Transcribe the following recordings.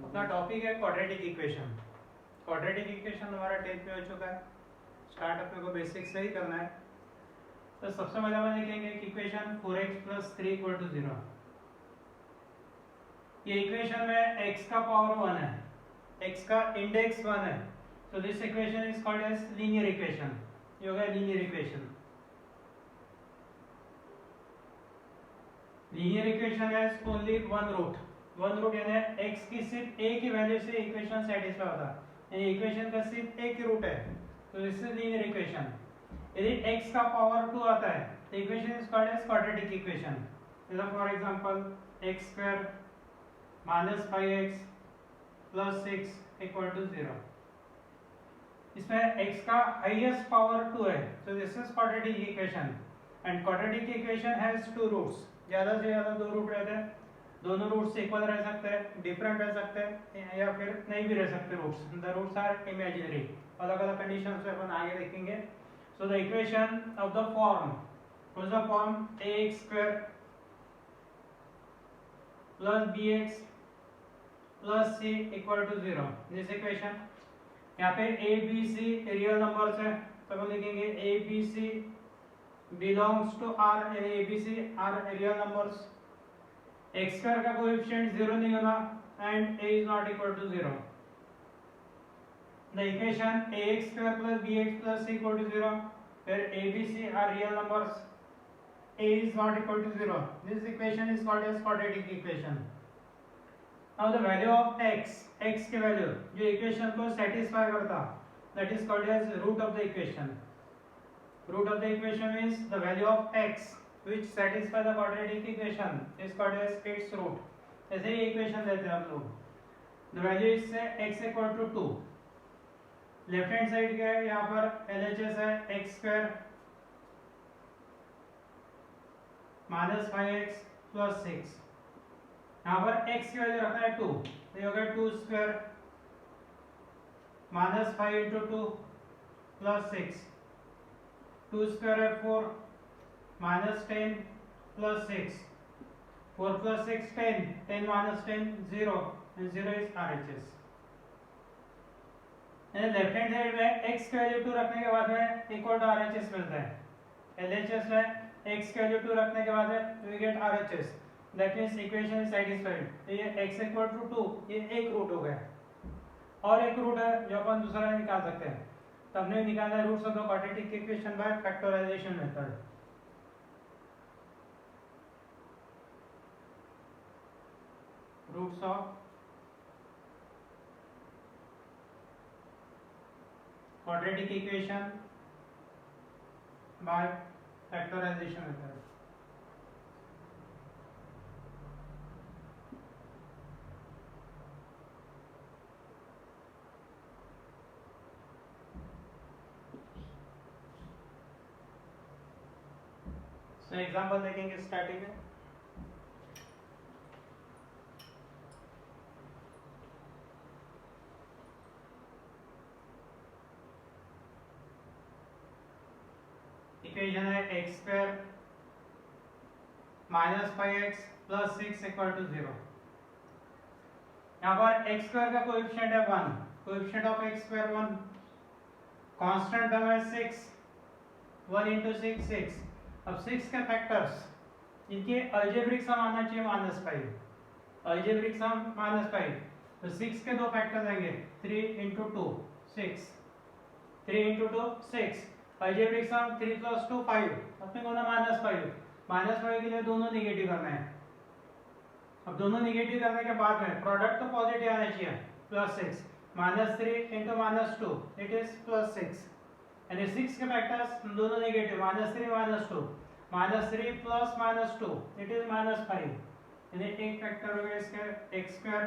अपना टॉपिक है quadratic equation. Quadratic equation हमारा 10th में हो चुका है। स्टार्ट अपने को बेसिक से ही करना है। तो सबसे पहले हम देखेंगे कि इक्वेशन 4x + 3 = 0। ये इक्वेशन में x का पावर 1 है, x का इंडेक्स 1 है, so this equation is called as linear equation। ये हो गया linear equation। linear equation has only one root। One root यानी x की सिर्फ एक ही वैल्यू से इक्वेशन सेटिस्फाई होता है, यानी इक्वेशन का सिर्फ एक ही रूट है, तो दिस इज लीनियर इक्वेशन। यदि x का पावर 2 आता है तो equation is called as quadratic equation. जैसे फॉर एग्जांपल x² - 5x + 6 = 0। इसमें x का हाईएस्ट पावर 2 है, so this is quadratic equation and quadratic equation has two roots। ज्यादा से ज्यादा दो रूट रहते हैं, दोनों रूट्स इक्वल रह सकते हैं, डिफरेंट रह सकते हैं या फिर नहीं भी रह सकते roots. The roots are imaginary. अलग अलग कंडीशंस पे अपन आगे देखेंगे। So the equation of the form, what is the form ax² + bx + c = 0। This equation यहाँ पे a b c real numbers है, तो अपन लिखेंगे a b c belongs to r, a b c are real numbers. x² का coefficient 0 नहीं होना and a is not equal to 0। The equation ax² + bx + c = 0 where a b c are real numbers, a is not equal to 0। This equation is called as quadratic equation। Now the value of x की value जो equation को satisfy करता, that is called as root of the equation। Root of the equation means the value of x which satisfy the quadratic equation is called as its root। ऐसे ही equation लेते हैं हम लोग। The value is x = 2। Left hand side क्या है, यहाँ पर LHS है x² - 5x + 6। यहाँ पर x की वैल्यू रखना है 2, तो ये हो गया 2² - 5 × 2 + 6। 2² है 4 -10 + 6, 4 + 6 10, 10 - 10 0 and 0 is RHS। Left hand side में x की वैल्यू 2 रखने के बाद में इक्वल टू RHS मिलता है। LHS में x की वैल्यू 2 रखने के बाद में we get RHS, that means equation is satisfied। तो ये x = 2 ये एक रूट हो गया, और एक रूट है जो अपन दूसरा निकाल सकते हैं। तो हमने निकाला roots of the quadratic equation by factorization method. रूट्स ऑफ quadratic equation by factorization method। So example देखेंगे स्टार्टिंग में। इक्वेशन है x² - 5x + 6 = 0। यहाँ पर x² का कोएफिशिएंट है 1, coefficient of x² 1, constant term है 6, 1 × 6 6। अब 6 के फैक्टर्स इनके अलजेब्रिक सम आना चाहिए -5, अलजेब्रिक सम -5। तो 6 के दो फैक्टर्स आएंगे 3 × 2 6, 3 × 2 6, अलजेब्रिक सम 3 + 2 5, अपने को ना -5, -5 के लिए दोनों नेगेटिव करना है। अब दोनों नेगेटिव करने के बाद में प्रोडक्ट तो पॉजिटिव आना चाहिए, +6 -3 × -2 इट इज +6, यानी 6 के फैक्टर्स दोनों नेगेटिव, -3 -2, -3 + -2 इट इज -5, यानी एक फैक्टर हो गया इसका x²।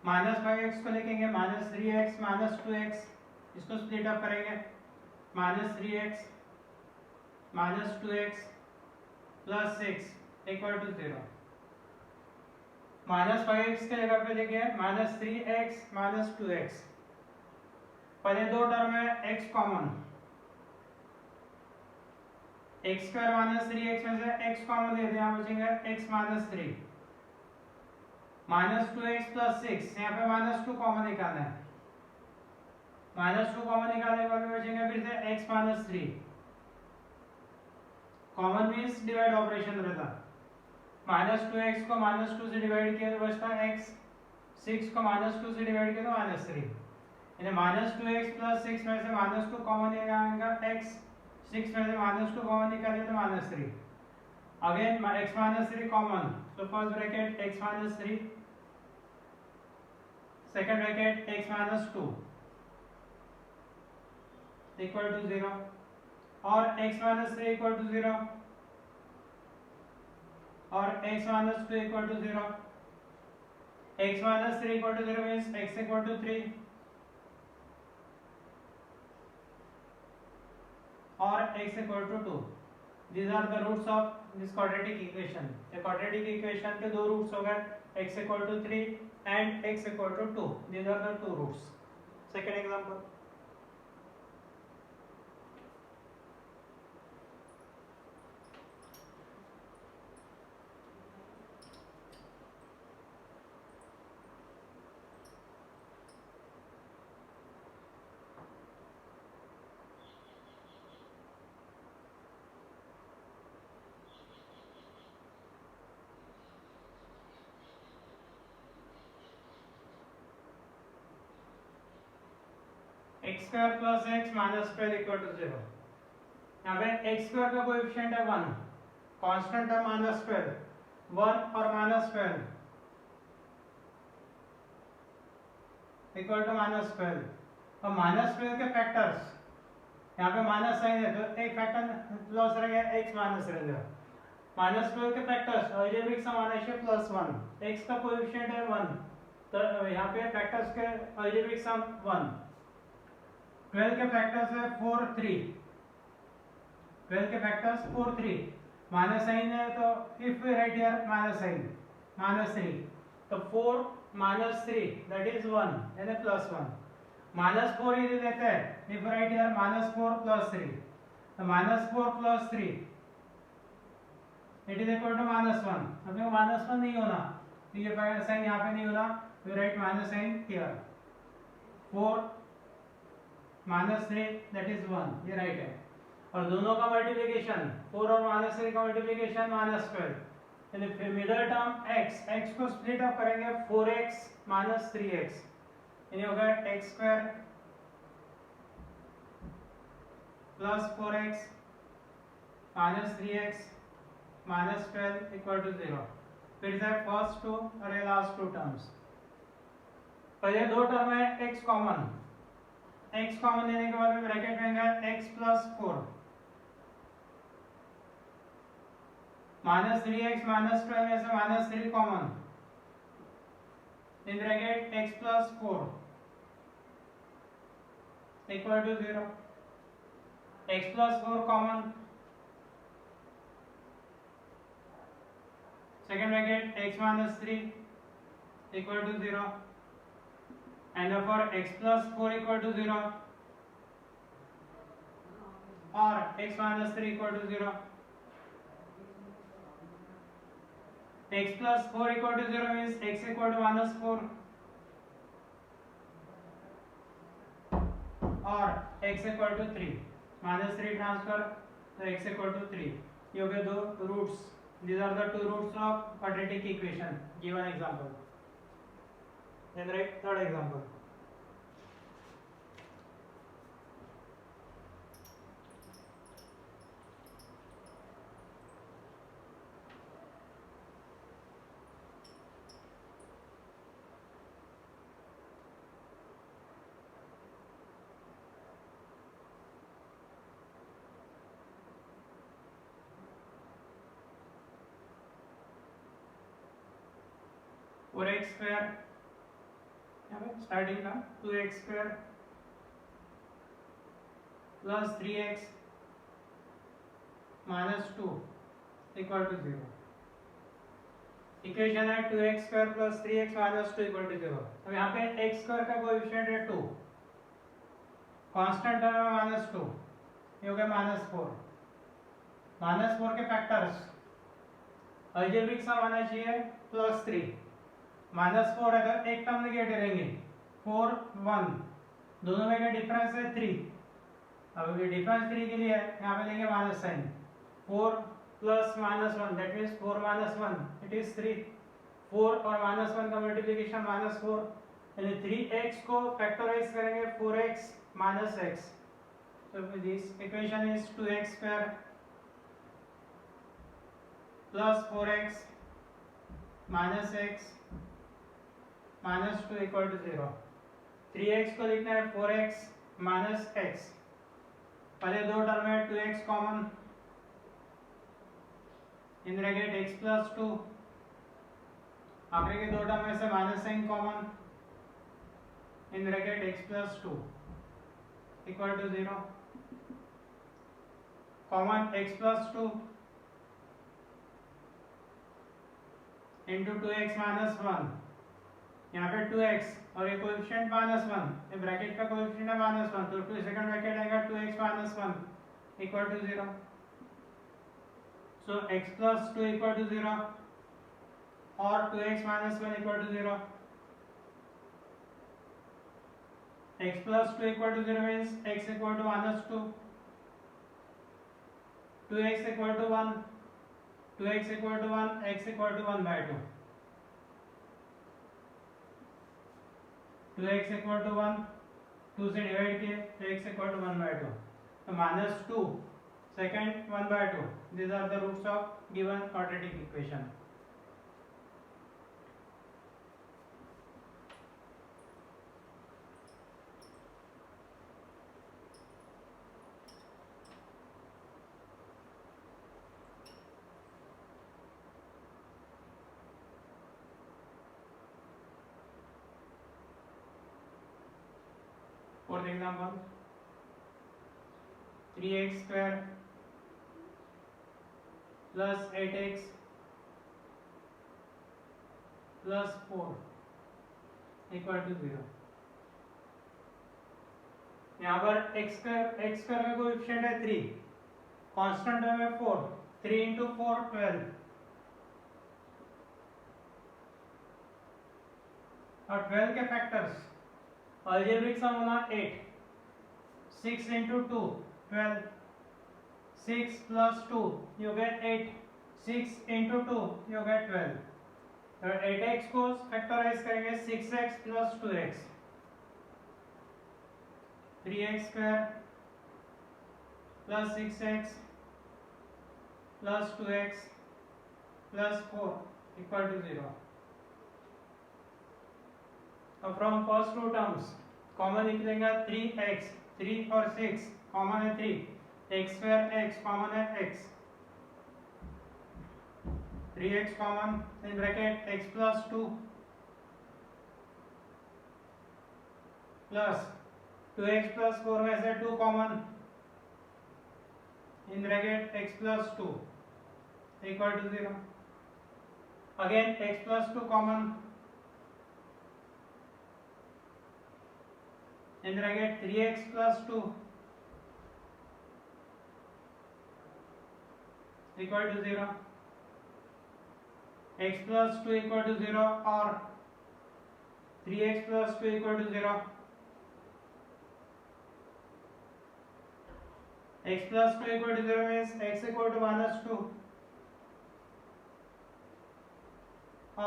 -5x को लिखेंगे -3x - 2x, इसको स्प्लिट अप करेंगे -3x - 2x + 6 = 0। -5x के जगह पे लिखे -3x - 2x। पहले दो टर्म है x कॉमन, x² - 3x में से x कॉमन ले, यहाँ बचेंगे x - 3 - 2x + 6 = 0। -5x - 2x = -3, 3 × 2 = 6, 3 × 2 = 6, 3 × 3 = 9, -2x + 6, यहाँ पे -2 कॉमन निकालना है, -2 कॉमन निकालने के बाद में बचेंगे फिर से x - 3, common means divide operation रहता, -2x को -2 से डिवाइड किया तो बचता x, 6 को -2 से डिवाइड किया तो -3, यानी -2x + 6 में से -2 कॉमन निकालेंगे x, 6 में से -2 कॉमन निकालेंगे तो -3, again x - 3 common, so first bracket x - 3, second bracket x - 2 equal to 0, और x - 3 equal to 0, और x - 2 equal to 0, x - 3 equal to 0 means x equal to 3, और x equal to 2. These are the roots of this quadratic equation. The quadratic equation के दो roots हो गए, x equal to 3 and x equal to 2. These are the two roots. Second example. x square plus x minus 12 equal to 0. यहाँ पे x square का coefficient है 1, constant है -12, 1 और -12 इक्वल टू -12, और -12 के फैक्टर्स, यहाँ पे माइनस साइन है तो एक फैक्टर लॉस रहेगा, x माइनस रहेगा, -12 के फैक्टर्स अलजेब्रिक सम आना चाहिए +1, x का कोएफिशिएंट है 1 तो यहाँ पे फैक्टर्स के अलजेब्रिक सम 1, 12 के फैक्टर्स है 4 3, 12 के फैक्टर्स 4 3, माइनस साइन है तो if we write here minus sign -3 तो 4 -3 दैट इज 1 यानी +1, -4 यदि देते हैं इफ राइट हियर -4 + 3 तो -4 + 3 इट इज इक्वल टू -1, अपने को -1 नहीं होना तो ये साइन यहाँ पे नहीं होना, we write minus sign here, 4 -3 that is 1, ये राइट है, और दोनों का मल्टीप्लिकेशन 4 और -3 का मल्टीप्लिकेशन -12, यानी मिडल टर्म x को स्प्लिट अप करेंगे 4x - 3x, यानी होगा x² + 4x - 3x - 12 equal to 0, फिर से फर्स्ट टू और ये लास्ट टू टर्म्स, पहले दो टर्म है x कॉमन लेने के बाद में ब्रैकेट में आएगा x + 4 -3x - 12 में से -3 common, in bracket x + 4 equal to 0, x + 4 common, second bracket x - 3 equal to 0, and therefore x + 4 equal to 0 or x - 3 equal to 0, x + 4 equal to 0 means x equal to -4 or x equal to 3, -3 transfer तो x equal to 3, ये हो गए दो roots, these are the two roots of quadratic equation given example. Then write third example. और x² यहाँ पे starting का 2x² + 3x - 2 equal to 0, equation है 2x² + 3x - 2 इक्वल टू 0, अब यहाँ पे x² का कोएफिशिएंट है 2, कांस्टेंट टर्म है -2, ये हो गया -4, -4 के फैक्टर्स अलजेब्रिक सम आना चाहिए +3, -4 है तो एक टर्म निगेटिव रहेंगे, 4 1, दोनों में का डिफरेंस है 3। अब ये डिफरेंस 3 के लिए यहाँ पे लेंगे minus sign, 4 plus -1 that means 4 -1 it is 3। 4 और -1 का मल्टीप्लिकेशन -4, यानी 3x को फैक्टराइज करेंगे 4x - x, so this equation is 2x square plus 4x minus x minus 2 equal to 0। 3x को लिखना है 4x minus x, पहले दो टर्म है 2x common, in bracket x plus 2, आखिरी के दो टर्म में से minus sign common, in bracket x plus 2 equal to 0, common x plus 2 into 2x minus 1, यहाँ पे 2x और ये कोएफिशिएंट -1, ये ब्रैकेट का कोएफिशिएंट है -1, तो 2 सेकंड ब्रैकेट आएगा 2x minus 1 equal to 0, so x plus 2 equal to 0 और 2x minus 1 equal to 0। x plus 2 equal to 0 means x equal to -2, 2x equal to 1, 2x equal to 1, x equal to 1/2, 2x equal to 1, 2 से divide किए तो x equal to 1/2, तो -2 second 1/2, these are the roots of given quadratic equation। Fourth example, 3x square plus 8x plus 4 equal to 0। यहाँ पर x square का coefficient है 3, constant term है 4, 3 into 4 12, और 12 के फैक्टर्स अलजेब्रिक सम होना 8, 6 into 2 12, 6 plus 2 you get 8, 6 into 2 you get 12, तो 8x को फैक्टराइज करेंगे 6x plus 2x, 3x square plus 6x plus 2x plus 4 equal to 0। अब from first two terms common निकलेगा 3x, 3 और 6 कॉमन है 3, x स्क्वायर x कॉमन है x, 3x common, in bracket x plus 2 plus 2x plus 4 में से 2 common, in bracket x plus 2 equal to 0, again x plus 2 common, in bracket 3x plus 2 equal to 0, x plus 2 equal to 0 or 3x plus 2 equal to 0, x plus 2 equal to 0 means x equal to -2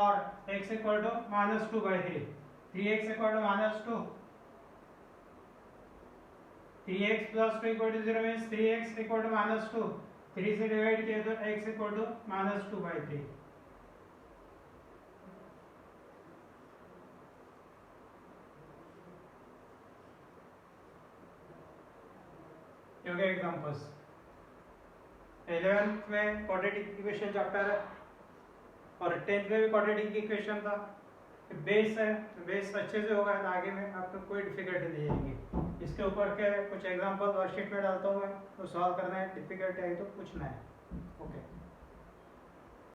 or x equal to -2/3, 3x equal to -2, 3x plus 2 equal to 0 means 3x equal to -2, 3 से divide किया तो x equal to -2/3। Yoga examples 11th में quadratic equation chapter है और 10th में भी quadratic equation था, base है, बेस अच्छे से होगा तो आगे में आपको कोई डिफिकल्टी नहीं आएगी। इसके ऊपर के कुछ एग्जांपल वर्कशीट में डालता हूँ मैं, तो सॉल्व करना है, डिफिकल्टी आई तो पूछना है। ओके।